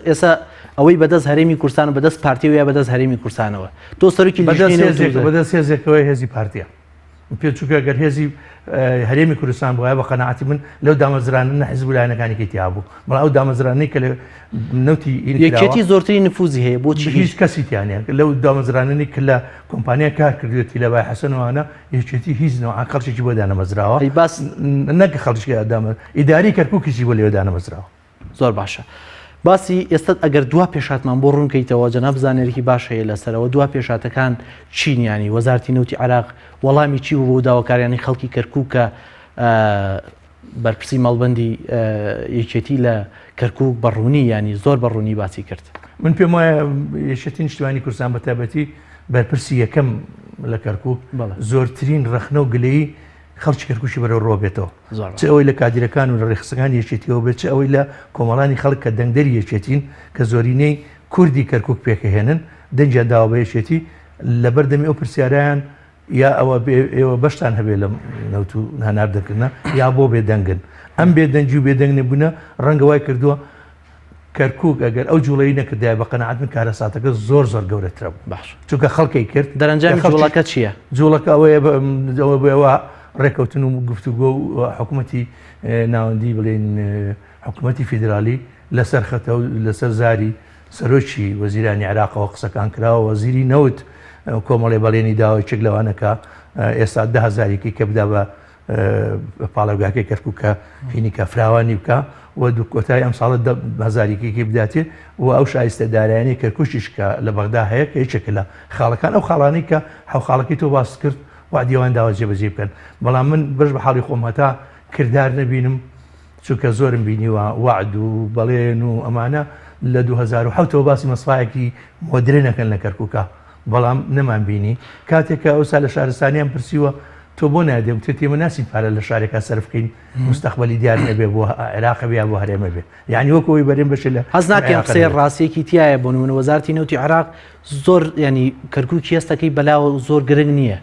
ئێستا ئەوەی بەدەست هەرێمی کوردستان بەدەست پارتی وە بەدەست هەرێمی کوردستانەوە تۆ سەرۆکی بەدەست هێزێکەوەی هێزی پارتیە. پێ چووکە گەر هێزی هەرێمی کوردستان بۆە بە قەناعەتی من لەو دامەزرانە حیزب لایەنەکانی تیا بوو، بەڵام ئەو دامەزرانەی کە لە نەوتی یەکێتی زۆرترین نفوزی هەیە بۆچی هیچ کەسییانە لەو دامەزراننی کە لە کۆمپانیا کار کردوێتی لە بای حەسەنەوەوانە یەکێتی هیچ نەوە خەڵکێکی بۆ دانەمەزراوە باس نەکە خەڵکی دامە ئیداری کەرکووکیی بۆ لێوە دانەمەزراوە. زۆر باشە. باسی ئێستا ئەگەر دوا پێشاتمان بۆ ڕوونکەیتەوە جەناب زانێرێکی باش هەیە لەسەرەوە دوا پێشاتەکان چینیانی وەزارەتی نەوتی عێراق وەڵامی چی بوو بۆ داواکاریانی خەڵکی کەرکووکە بەرپرسی مەڵبەندی یەکێتی لە کەرکووک بەڕوونی ینی زۆر بەڕوونی باسی کرد. من پێم وایە یەکێتی نیشتیوانی کوردستان بە تایبەتی بەرپرسی یەکەم لە کەرکووک زۆرترین ڕەخنە و گلەیی خەڵکی کەرکووشی بەرەو ڕۆبێتەوە، چ ئەوەی لە کادیرەکان و لە ڕێخستەکانی یەکێتیەوە بێت، چ ئەوەی لە کۆمەڵانی خەڵک کە دەنگدەری یەکێتین کە زۆرینەی کوردی کەرکووک پێکەهێنن دەنجیان داوا بە یەکێتی لە بەردەمی ئەو پرسیارایان یا ئەوە ئێوە بەشتان هەبێ لە نەوت و هەناردەکردنە یا بۆ بێدەنگن. ئەم بێدەنگی و بێدەنگ نەبوونە ڕەنگە وای کردووە کەرکووک ئەگەر ئەو جوڵەی نەکردای بە قەناعەت من کارە ساتەکە زۆر گەورەترە بوو. باش چونکە خەڵکی کرد. دەرەنجامی جوڵەکە چییە؟ جوڵەکە ئەوەیە بەوە ڕێکەوتن و گفتوگۆ و حکوومەتی ناوەندی بڵێن حکوومەتی فیدرالی لەسەر خەتە و لەسەر زاری سەرۆکی وەزیرانی عێراقەوە قسەکان کراوە. وەزیری نەوت کۆمەڵێ بەڵێنی داوای چێک لەوانەکە ئێستا 10,000 کە بدا بە پاڵەوگاکەی کەرکووکە هینیکە فراوانی بکە و دوو کۆتای ئەم ساڵە 10,000 بداتێ و ئەو شایستە دارایانی کەرکوشیشکە لە بەغدا هەیە کە هیچێکە لە خاڵەکان ئەو خاڵانی کە حەوخاڵەکەی تۆ باس کرد وعدیەوەیان داوا جێبەجێ بکەن. بەڵام من بەش بە حاڵی خۆم هەتا کردار نەبینم چونکە زۆرم بینیوە وعد و بەڵێن و ئەمانە لە 2007ەوە باسی مەسفایەکی مۆدرێنەکەن لە کەرکووکە، بەڵام نەمان بینی. کاتێکە ئەوسا لە شارستانیان پرسیوە تۆ بۆ نادێم تێمە ناسین پارە لە شارێکا سەرف بکەین مستەقبەلی دیار نەبێ بۆ عێراق بیا بۆ هەرێمە بێ، یعنی وەکەوەی بەرێن بەش لە حەز ناکەم قسەی ڕاستیەکی تایە بۆ نمونە وەزارەتی نەوتی عێراق زۆر ینی کەرکووکی هێستەکەی بەلاوە زۆر گرنگ نییە.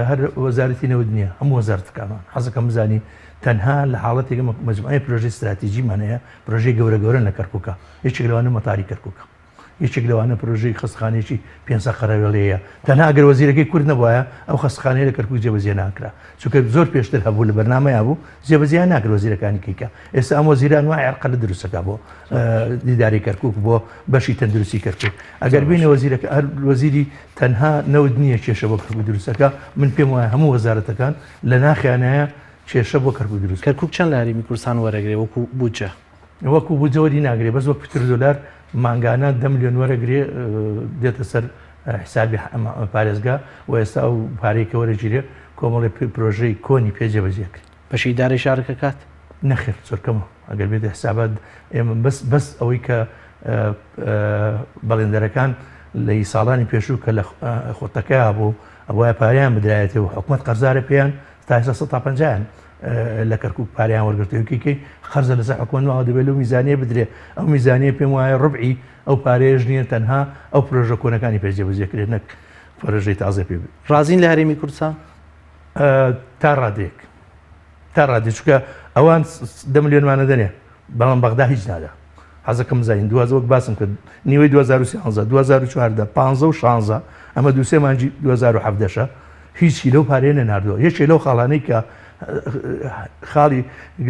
هەر وەزارەتی نەوت نییە هەموو وەزارەتەکانمان حەزەکەم بزانی تەنها لە حاڵەتێک مەجموعەی پرۆژەی استراتیجیمانەیە پرۆژەی گەورە لە کەرکووکە، یەکێک لەوانە مەتاری کەرکووکە، یەکێک لەوانە پرۆژەی خستخانەیەکی 500 قەرەوێڵەیە. تەنها ئەگەر وەزیرەکەی کورد نەبووایە ئەو خستخانەیە لە کەرکووک جێبەجێ ناکرا، چونکە زۆر پێشتر هەبوو لە بەرنامەیە بوو جێبەجێیان ناکرد وەزیرەکانی کەیکە. ئێستا ئەم وەزیران وای عێرقە لە دروستەکە بۆ دیداری کەرکووک بۆ بەشی تەندروستی کەرکووک. ئەگەر بینە وەزیرەکە هەر وەزیری تەنها نەوت نییە کێشە بۆ کەرکووک دروستەکە، من پێم وایە هەموو وەزارەتەکان لە ناخیانەیە کێشە بۆ کەرکووک دروست. کەرکووک چەند لە هەرێمی کوردستان وەرەگرێ وەکو بودجە؟ وەکو بودجەوەری ناگرێ بەس وەک $10 مانگانە 10 ملیۆن وەرەگرێ دێتە سەر حسابی پارێزگا و ئێستا ئەو پارەی کە وەرەگیرێ کۆمەڵی پرۆژەی کۆنی پێجێبەجێ کرد. بەشی ئیدارەی شارەکە کات نەخێر زۆرکەمە ئەگەر بێتە حسابات ئێمە بەس ئەوەی کە بەڵێندەرەکان لە ساڵانی پێشوو کە لە خۆتەکەی بوو ئەوە پاریان بدرایەتەوە و حکوومەت قەرزارە پێیان تا 150 لە کەرکووک پاریان وەرگرتوویکەی خەرزە لەسەر حکوومەتەوە دەبێت و میزانیە بدرێ. ئەو میزانیە پێم وایە ڕبعی ئەو پارێژ نییە تەنها ئەو پرۆژە کۆنەکانی پێجێبەجێکرێت نەک پرۆژەی تازە پێ بێت. ڕازین لە هەرێمی کوردستان تا ڕادێک چونکە ئەوان 10 ملیۆنمانە دەنێ بەڵام بەغدا هیچ نادا. حەزەکەم زین دوازەوەک باسم کرد نیوەی 2013 2014 15 و 16 ئەمە دووسێ مانجی 2017 هیچی لەو پارێ نەناردووە. یەکێ لەو خاڵانەی کە خاڵی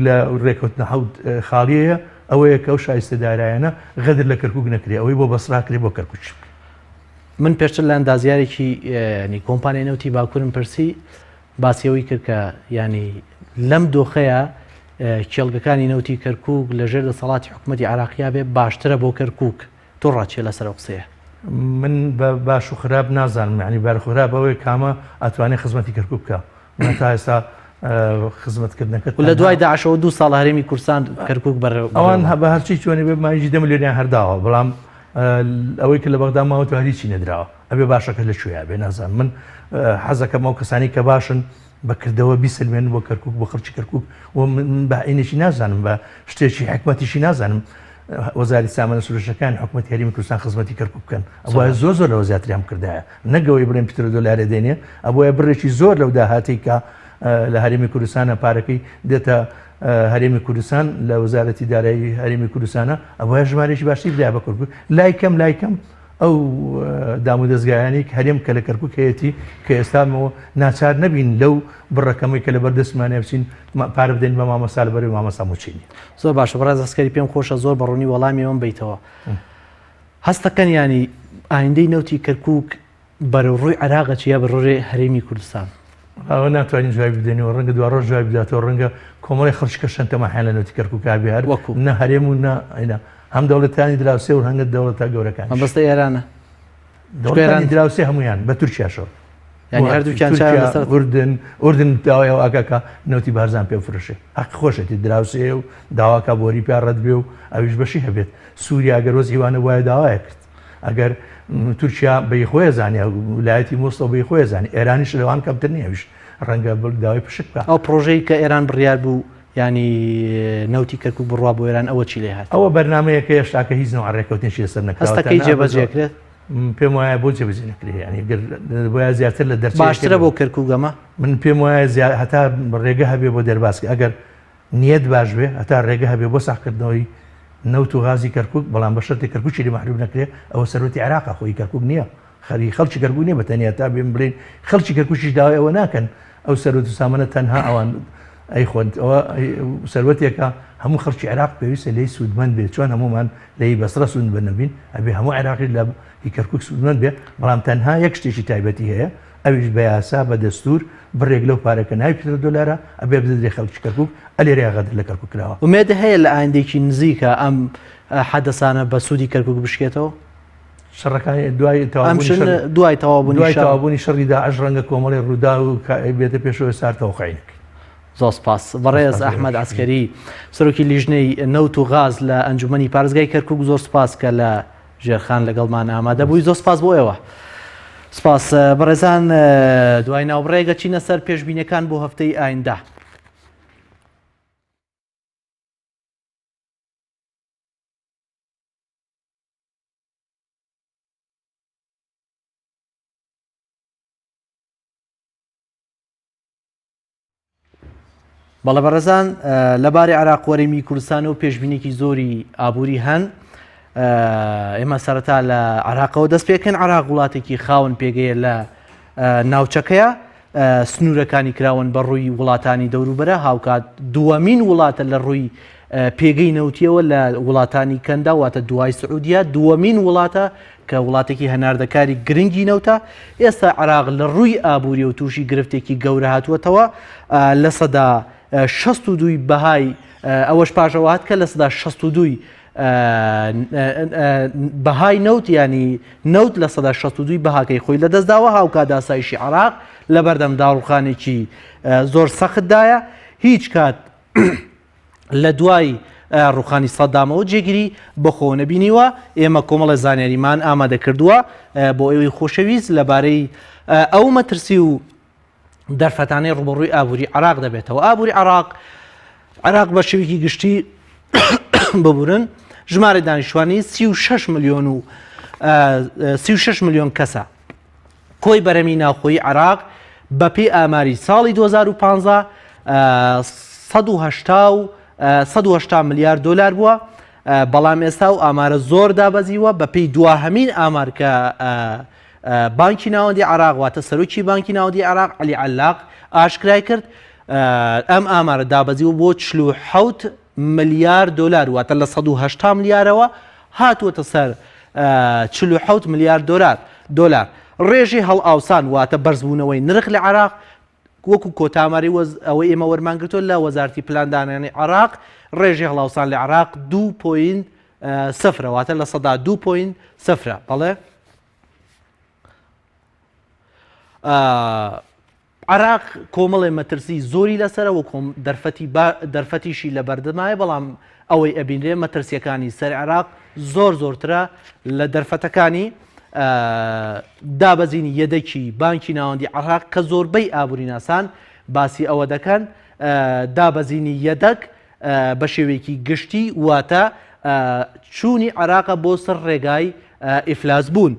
لە ڕێکوتنە حەوت خاڵیەیە ئەوەیە کە ئەو شایستە دارایانە غەدر لە کەرکووک نەکرێ، ئەوەی بۆ بەسڕاکرێ بۆ کەرکووک. من پێشتر لە ئەندازیارێکی ینی کۆمپانیای نەوتی باکوورم پرسی باسیەوەی کرد کە ینی لەم دۆخەیە کێڵگەکانی نەوتی کەرکووک لەژێر دەسەڵاتی حکوومەتی عێراقیا بێ باشترە بۆ کەرکووک. تۆ ڕاچێ لەسەر قسەیە؟ من باش و خراپ نازانم ینی بار خراپ ئەوەی کامە ئەتوانێت خزمەتی کەرکوب بکە من تا ئێستا خزمەتکردنەکەت لە دوای داعشەوە 2 ساڵ هەرێمی کوردستان کەرکوک ئەوان بە هەرچی چۆنی بێ مایژی 10 ملیۆنیان هەرداوە بەڵام ئەوەی کە لە بەغدا ماوە هەریچی نەدراوە ئەبێ باشەکە لە کوێیە بێ نازان من حەزەکەم ئەو کەسانی کە باشن بەکردەوە بیسلمێن بۆ کەرکوک بۆ خەڵکی کەرکوک و من بەعینێکی نازانم بە شتێکی حکومەتیشی نازانم وەزاری سامانە سروشەکان حکومەتی هەرێمی کوردستان خزمەتی کەرکوک بکەن ئەوە زۆر لەوە زیاتریان کردایە نەگەوەی بڵێن پیتر دۆلارە دێنێ ئەوە بڕێکی زۆر لەو داهاتی کە لە هەرێمی کوردستانە پارەکەی دێتە هەرێمی کوردستان لە وەزارەتی دارایی هەرێمی کوردستانە ئەوە ژمارەی باشی بدای بە کەرکوک لایکەم ئەو دام و دەستگایانی هەرێم کە لە کەرکوک هەیەی کە ئێستامەوە ناچار نەبین لەو بڕەکەمەی کە لە بەردەستمانە بچین پارە بدەین بە مامەسا لەبەر مامەسا موچینی زۆر باشە بەڕێز ئەسکەری پێم خۆشە زۆر بەڕوونی وەڵامی ئەوم بیتەوە هەستەکەن ینی ئایندەی نەوتی کەرکوک بەرەوڕووی عێراق چیە بەڕۆژێ هەرێمی کوردستان ئەوە ناتوانین جوای بدەینەوە ڕەنگە دو ڕۆژ جوای بداتەوە ڕەنگە کۆمەڵی خەڵکیکە شەنتەمەحیان لە نەوتی کەرکووکا بێ هەر وەکو نە هەرێم و نە هەم دەوڵەتانی دراوسێ و هەنگە دەوڵەتە گەورەکان مەبەستە ئێرانە دەوڵەتانی دراوسێ هەمویان بە تورکیاشەوە ینی هەردووکیان ئوردن داوای ئاکاکە نەوتی بارزان پێ فرشێ حەق خۆشێتی دراوسێ و داواکە بۆری پیا ڕەت بێ و ئەویش بەشی هەبێت سووریا ئەگەر وەز هیوانە وایە داوایە کرد ئەگەر تورکیا بەی خۆی زانانی ویلایەتی مۆسڵ بەی خۆی زانی ئێرانیش لەوان کەمتر نیەویش ڕەنگە داوای پشک بکە ئەو پرۆژەی کە ئێران بڕیار بوو ینی نەوتی کەرکوک بڕوا بۆ ئێران ئەوە چی لێ هات ئەوە بەرنمەیەکە هێشتاکە هیچ نوع ڕێکەوتنیشی لەسەر نەکراوە هەستەکەی جێبەجێکرێت پێم وایە بۆ جێبەجێ نەکرێ ینی بۆیە زیاتر لە دەرچ باشترە بۆ کەرکوک ئەمە من پێم وایە هەتا ڕێگە هەبێ بۆ دەرباسکە ئەگەر نیەت باش بێ هەتا ڕێگە هەبێ بۆ ساحکردنەوەی نەوت و غازی کەرکوک بەڵام بە شەرتی کەرکووکی لێ محروم نەکرێ ئەوە سەرۆتی عێراقا خۆی کەرکوک نییە خەڵکی کەرکوک نییە بەتەنیا تا بێن بڵێن خەڵکی کەرکووکیش داوای ئەوە ناکەن ئەو سەرۆت و سامانە تەنها ئەوان ئەی خوند ئەوە سەرەتێکە هەموو خەڵکی عێراق پێویستە لێی سوودمەند بێت چۆن هەمومان لەی بەسرە سوود بنەبین ئەبێ هەموو عێراقی لە کەرکوک سوودمەند بێ بەڵام تەنها یەک شتێکی تایبەتی هەیە ئەویش بە یاسا بە دەستور بڕێک لەو پارەکە ناوی پیتر دۆلارە ئەبێ بدرێ خەڵکی کەرکوک ئەلێرە غەدر لە کەرکوک کراوە ومێدە هەیە لە ئایندێکی نزیکە ئەم حەدەسانە بە سوودی کەرکوک بشکێتەوە شەڕەکانی دوای تەوابوونی شەڕی داعش ڕەنگە کۆمەڵی ڕوودا و بێتە پێشەوە سارتەوە خاینەکە زۆر سپاس بەڕێز ئەحمەد عەسکەری سەرۆکی لیژنەی نەوت و غاز لە ئەنجومەنی پارێزگای کەرکوک زۆر سپاس کە لە ژێرخان لەگەڵمان ئامادە بووی زۆر سپاس بۆ ئێوە سپاس بەڕێزان دوای ناوبڕێگە چینە سەر پێشبینیەکان بۆ هەفتەی ئایندا بەڵە بەڕێزان لەبارەی عێراق وەرەمی کوردستان و پێشبینێکی زۆری ئابووری هەن ئێمە سەرەتا لە عێراقەوە دەست پێکەن عێراق وڵاتێکی خاوەن پێگەیە لە ناوچەکەیە سنوورەکانی کراون بە ڕووی وڵاتانی دەوروبەرە هاوکات دووەمین وڵاتە لە ڕووی پێگەی نەوتیەوە لە وڵاتانی کەندا واتە دوای سعودیا دووەمین وڵاتە کە وڵاتێکی هەناردەکاری گرنگی نەوتە ئێستا عێراق لە ڕووی ئابووری و تووشی گرفتێکی گەورە هاتووەتەوە لە سەدا 62 بەهای ئەوەش پاشەوە هات کە لە سەدا 62 بەهای نەوت ینی نەوت لە سەدا 62 بەهاکەی خۆی لە دەستداوە هاوکات ئاسایشی عێراق لە بەردەم داڕوخانێکی زۆر سەختدایە هیچ کات لە دوای ڕوخانی سەدامەوە جێگیری بەخۆ نەبینیوە ئێمە کۆمەڵە زانیاریمان ئامادە کردووە بۆ ئێوەی خۆشەویست لەبارەی ئەو مەترسی و دەرفەتانەی ڕوبەڕووی ئابووری عێراق دەبێتەوە ئابووری عێراق بە شێوەیەکی گشتی ببورن ژمارە دانیشتوانی 36 ملیۆن کەسە کۆی بەرەمی ناوخۆیی عێراق بەپێی ئاماری ساڵی 2015 180 ملیار دۆلار بووە بەڵام ئێستا و ئامارە زۆر دابەزیوە بەپێی دواهەمین ئامار کە بانکی ناوەندی عێراق واتە سەرۆکی بانکی ناوەندی عێراق عەلی عەلاق ئاشکرای کرد ئەم ئامارە دابەزیوە بۆ 47 ملیار دۆلار واتە لە 180 ملیارەوە هاتووەتە سەر 47 ملیار دۆلار ڕێژی هەڵ ئاوسان واتە بەرزبوونەوەی نرخ لە عێراق وەکو کۆتاماری ئەوەی ئێمە وەرمانگرتووە لە وەزارەتی پلاندانانی عێراق ڕێژی هەڵاوسان لە عێراق 2.0 واتە لە سەدا 2.0 بەڵێ عراق کۆمەڵێ مەترسی زۆری لەسەرەوە دەرفەتیشی لە بەردەمایە بەڵام ئەوەی ئەبینرێ مەترسیەکانی سەر عراق زۆرترە لە دەرفەتەکانی دابەزینی یەدەکی بانکی ناوەندی عراق کە زۆربەی ئابووریناسان باسی ئەوە دەکەن دابەزینی یەدەک بە شێوەیەکی گشتی واتە چوونی عراقە بۆ سەر ڕێگای ئیفلاس بوون.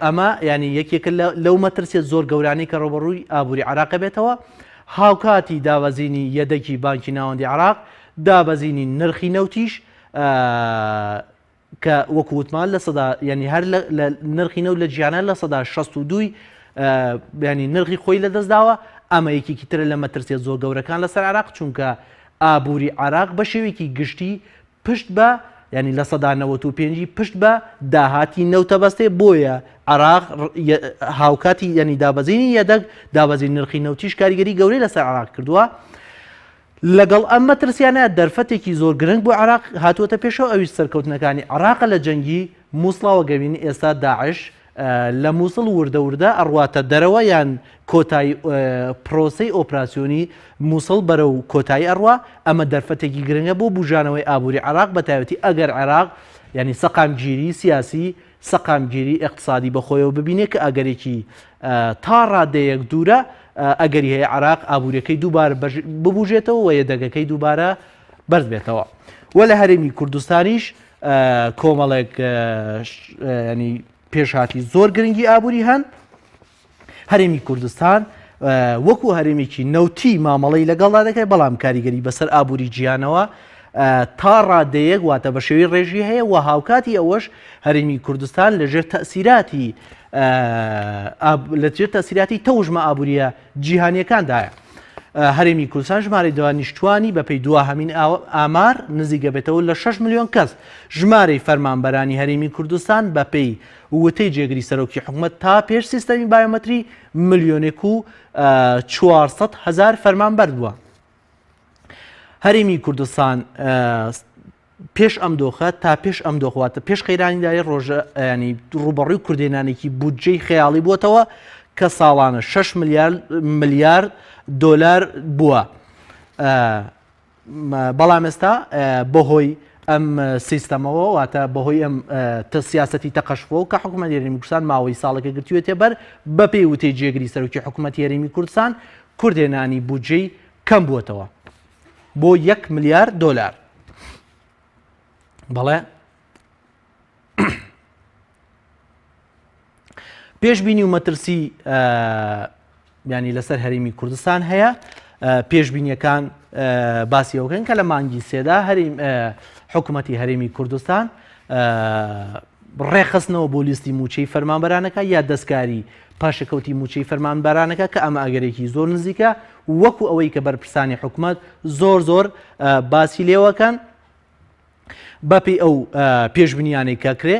ئەمە ینی یەکێکە لەو مەترسێت زۆر گەورانی کە ڕۆبەڕووی ئابووری عراقە بێتەوە. هاوکاتی دابەزینی یەدەکی بانکی ناوەندی عراق دابەزینی نرخی نەوتیش کە وەکووتمان لە سەدا ینی هەر لە نرخی نەوت لە جیانە لە سەدا 62 ینی نرخی خۆی لەدەستداوە. ئەمە یەکێکی ترە لە مەترسێت زۆر گەورەکان لەسەر عراق چونکە ئابووری عراق بە شێوێکی گشتی پشت بە ینی لە سەدا 95 پشت بە داهاتی نەوتەبەستێ بۆیە عراق هاوکاتی ینی دابەزینی یەدەک دابەزین نرخی نەوتیش کاریگەری گەورەی لەسەر عراق کردووە. لەگەڵ ئەم مەترسیانە دەرفەتێکی زۆر گرنگ بۆ عراق هاتووەتە پێشەوە ئەویش سەرکەوتنەکانی عراقە لە جەنگی مووسڵاوە گەوینی ئێستا داعش لە مووسڵ وردەوردە ئەڕواتە دەرەوە یان کۆتایی پرۆسەی ئۆپراسیۆنی مووسڵ بەرەو کۆتایی ئەڕوا. ئەمە دەرفەتێکی گرنگە بۆ بژانەوەی ئابووری عراق بە تایبەتی ئەگەر عراق ینی سەقامگیری سیاسی سەقامگیری اقتصادی بەخۆیەوە ببینێت کە ئەگەرێکی تا ڕادەیەک دوورە ئەگەری هەیە عراق ئابوووریەکەی دووبارە ببوژێتەوە و یەدەگەکەی دووبارە بەرز بێتەوە. وە لە هەرێمی کوردستانیش کۆمەڵێک ینی پێشهاتی زۆر گرنگی ئابووری هەن. هەرێمی کوردستان وەکو هەرێمێکی نەوتی مامەڵەی لەگەڵدا دەکەێت بەڵام کاریگەری بەسەر ئابووری جیانەوە تا ڕادەیەک واتە بە شێوەی ڕێژی هەیە و هاوکاتی ئەوەش هەرێمی کوردستان لەژێر تەسیراتی تەوژمە ئابووریە جیهانیەکاندایە. هەرێمی کوردستان ژمارەی دانیشتوانی بە پێی هەمین ئامار نزیکە بێتەوە لە 6 ملیۆن کەس. ژمارەی فەرمانبەرانی هەرێمی کوردستان بە پێی وتەی جێگری سەرۆکی حکوومەت تا پێش سیستەمی بایۆمەتری 1,400,000 فەرمانبەر بووە. هەرێمی کوردستان پێش ئەم دۆخە تا پێش ئەم دۆخواتە پێش قەیرانیداری ڕۆژە ینی ڕوبەڕووی کوردێنانێکی بودجەی خەیاڵی بووەتەوە کە ساڵانە 6 ملیار دۆلار بووە. بەڵام ئێستا بەهۆی ئەم سیستەمەوە واتە بەهۆی ئەم سیاسەتی تەقەشفۆ کە حکوومەتی هەرێمی کوردستان ماوەی ساڵێکە گرتووێتێ بەر بە پێی وتەی جێگری سەرۆکی حکوومەتی هەرێمی کوردستان کوردێنانی بودجەی کەم بووەتەوە بۆ 1 ملیار دۆلار. بەڵێ پێشبینی و مەترسی ینی لەسەر هەرێمی کوردستان هەیە. پێشبینیەکان باسی ئەوکەن کە لە مانگی سێدا حکوومەتی هەرێمی کوردستان ڕێخستنەوە بۆ لیستی موچەی فەرمانبەرانەکە یا دەستکاری پاشەکەوتی موچەی فەرمانبەرانەکە کە ئەمە ئەگەرێکی زۆر نزیکە وەکو ئەوەی کە بەرپرسانی حکوومەت زۆر باسی لێوەکەن. بەپی ئەو پێشبینیانەی کەکرێ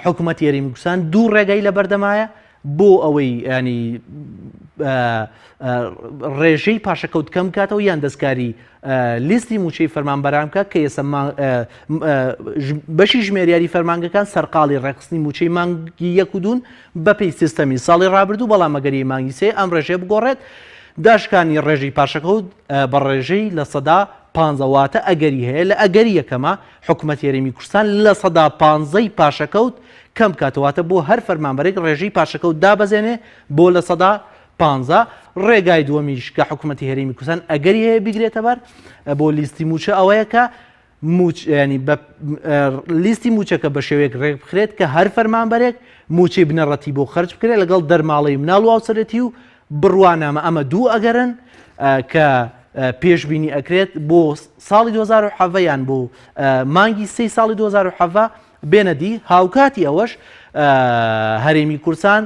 حکوومەتی هەرێمی کوردستان دوو ڕێگای لە بەردەمایە بۆ ئەوەی ینی ڕێژەی پاشەکەوت کەم کاتەوە یان دەستکاری لیستی موچەی فەرمانبەران بکات کە ئێستا بەشی ژمێریاری فەرمانگەکان سەرقاڵی ڕێخستنی موچەی مانگی 1 و 2 بەپێی سیستەمی ساڵی ڕابردوو بەڵام ئەگەری مانگی سێ ئەم ڕێژەیە بگۆڕێت. داشکانی ڕێژەی پاشەکەوت بە ڕێژەی لە سەدا 15 واتە ئەگەری هەیە لە ئەگەری یەکەمە حکوومەتی هەرێمی کوردستان لە سەدا 15 پاشەکەوت کەم کاتەواتە بۆ هەر فەرمانبەرێک ڕێژەی پاشەکەوت دابەزێنێ بۆ لە سەدا 15. ڕێگای دووەمیش کە حکوومەتی هەرێمی کوردستان ئەگەری هەیە بگرێتە بەر بۆ لیستی موچە ئەوەیە کە ینی لیستی موچەکە بە شێوەیەک ڕێک بخرێت کە هەر فەرمانبەرێک موچەی بنەڕەتی بۆ خەرج بکرێت لەگەڵ دەرماڵەی مناڵ و هاوسەرەتی و بڕوانامە ئەمە دوو ئەگەرن کە پێشبینی ئەکرێت بۆ ساڵی 2007 یان بۆ مانگی 3 ساڵی 2007 بێنەدی. هاوکاتی ئەوەش هەرێمی کوردستان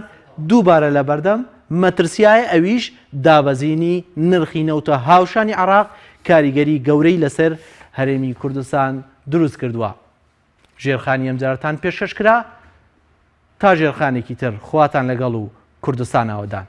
دووبارە لە بەردەم مەترسیایە ئەویش دابەزینی نرخی نەوتە هاوشانی عراق کاریگەری گەورەی لەسەر هەرێمی کوردستان دروست کردووە. ژێرخانی ئەم جارتان پێشکەش کرا تا ژێرخانێکی تر خواتان لەگەڵ و کوردستانەوەدان.